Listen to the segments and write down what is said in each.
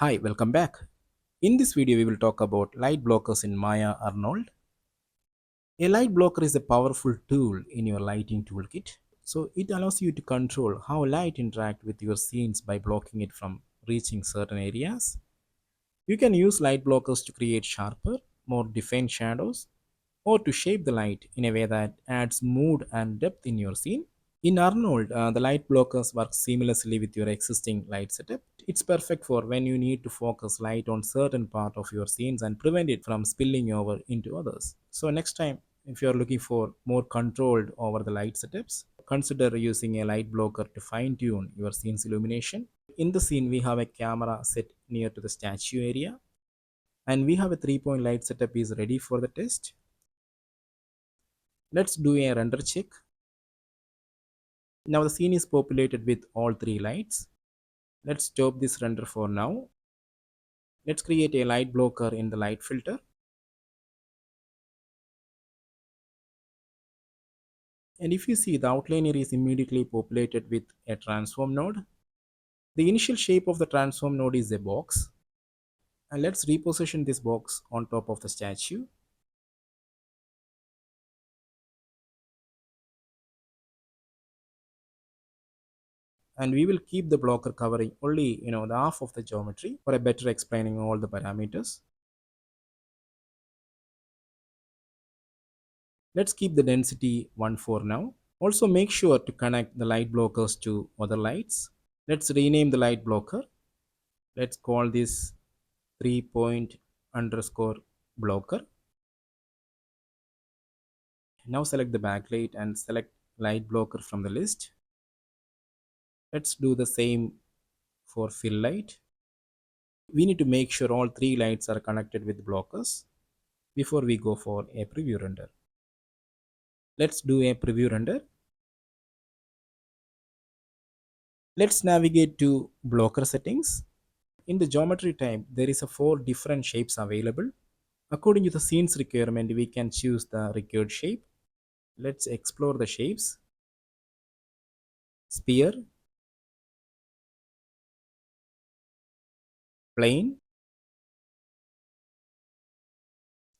Hi, welcome back. In this video, we will talk about light blockers in Maya Arnold. A light blocker is a powerful tool in your lighting toolkit. So it allows you to control how light interact with your scenes by blocking it from reaching certain areas. You can use light blockers to create sharper, more defined shadows, or to shape the light in a way that adds mood and depth in your scene. In Arnold, the light blockers work seamlessly with your existing light setup. It's perfect for when you need to focus light on certain part of your scenes and prevent it from spilling over into others. So next time, if you're looking for more controlled over the light setups, consider using a light blocker to fine tune your scene's illumination. In the scene, we have a camera set near to the statue area, and we have a 3-point light setup is ready for the test. Let's do a render check. Now the scene is populated with all three lights. Let's stop this render for now. Let's create a light blocker in the light filter. And if you see, the outliner is immediately populated with a transform node. The initial shape of the transform node is a box. And let's reposition this box on top of the statue. And we will keep the blocker covering only the half of the geometry for a better explaining all the parameters. Let's keep the density 1 for now. Also make sure to connect the light blockers to other lights. Let's rename the light blocker. Let's call this 3-point underscore blocker. Now select the backlight and select light blocker from the list. Let's do the same for fill light. We need to make sure all three lights are connected with blockers before we go for a preview render. Let's do a preview render. Let's navigate to blocker settings. In the geometry tab, there is a 4 different shapes available. According to the scene's requirement, we can choose the required shape. Let's explore the shapes. Sphere, plane,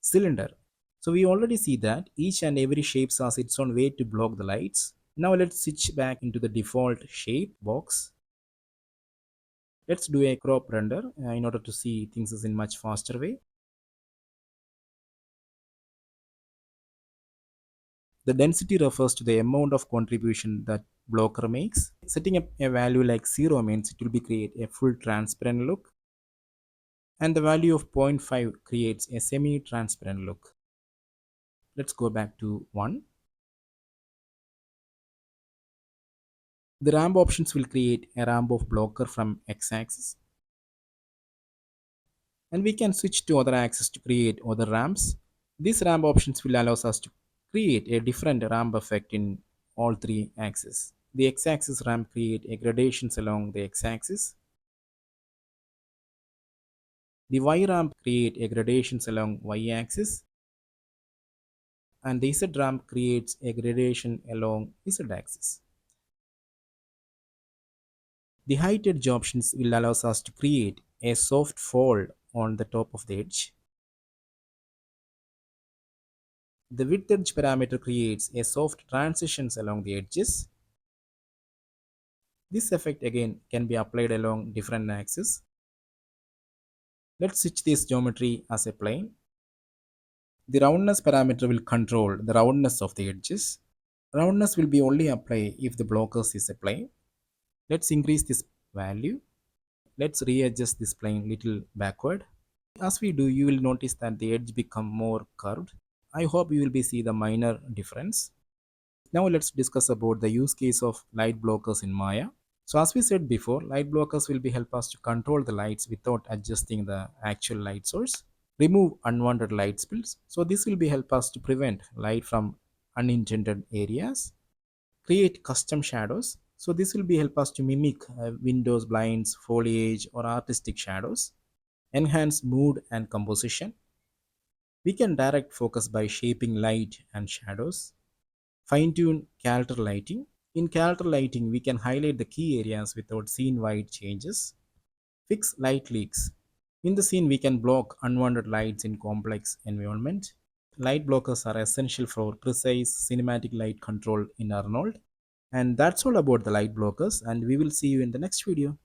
cylinder. So we already see that each and every shape has its own way to block the lights. Now let's switch back into the default shape box. Let's do a crop render in order to see things in much faster way. The density refers to the amount of contribution that blocker makes. Setting up a value like 0 means it will be create a full transparent look, and the value of 0.5 creates a semi-transparent look. Let's go back to 1. The ramp options will create a ramp of blocker from x-axis, and we can switch to other axis to create other ramps. These ramp options will allow us to create a different ramp effect in all three axes. The x-axis ramp create a gradations along the x-axis. The Y ramp create a gradations along y-axis, and the Z ramp creates a gradation along z-axis. The height edge options will allow us to create a soft fold on the top of the edge. The width edge parameter creates a soft transitions along the edges. This effect again can be applied along different axes. Let's switch this geometry as a plane. The roundness parameter will control the roundness of the edges. Roundness will be only applied if the blockers is a plane. Let's increase this value. Let's readjust this plane little backward. As we do, you will notice that the edge become more curved. I hope you will be see the minor difference. Now let's discuss about the use case of light blockers in Maya. So as we said before, light blockers will be help us to control the lights without adjusting the actual light source. Remove unwanted light spills. So this will be help us to prevent light from unintended areas. Create custom shadows. So this will be help us to mimic windows, blinds, foliage or artistic shadows. Enhance mood and composition. We can direct focus by shaping light and shadows. Fine tune character lighting. In character lighting, we can highlight the key areas without scene wide changes. Fix light leaks. In the scene, we can block unwanted lights in complex environment. Light blockers are essential for precise cinematic light control in Arnold. And that's all about the light blockers, and we will see you in the next video.